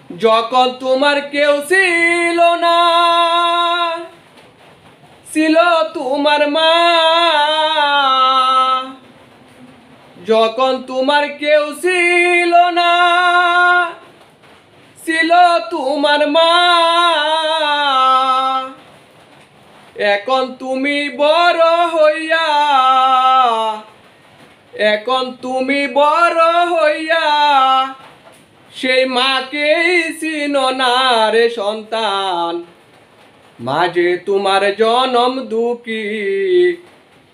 যখন তোমার কেউ ছিল না, ছিল তোমার মা। যখন তোমার কেউ ছিল না, ছিল তোমার মা। এখন তুমি বড় হইয়া, এখন তুমি বড় হইয়া সেই মাকেই চিনো না রে সন্তান। মাঝে তোমার জনম দুঃখী,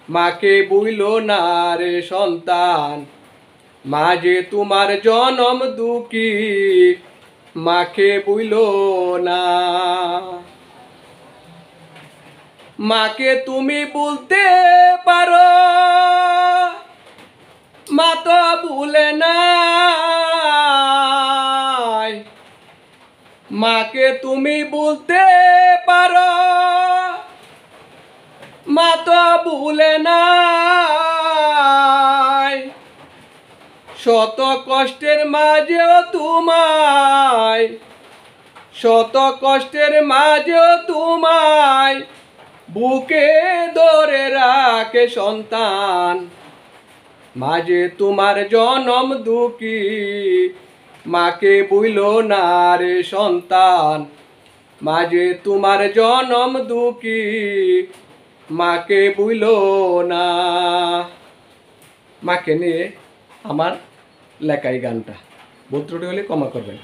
মাকে বুইল না রে সন্তান। মাঝে তোমার জনম দুঃখী, মাকে বুইল না। মাকে তুমি বলতে পারো, মা তো ভুলে নাই। মাকে তুমি বলতে পারো, মা তো ভুলে নাই। শত কষ্টের মাঝেও তোমায়, শত কষ্টের মাঝেও তোমায় বুকে ধরে রাখে সন্তান। মাঝে তোমার জনম দুঃখী, মাকে বুইল না রে সন্তান। মাঝে তোমার জনম দুঃখী, মাকে বুইল না। মাকে নিয়ে আমার লেখাই গানটা। ভুল ত্রুটি হলে ক্ষমা করবেন।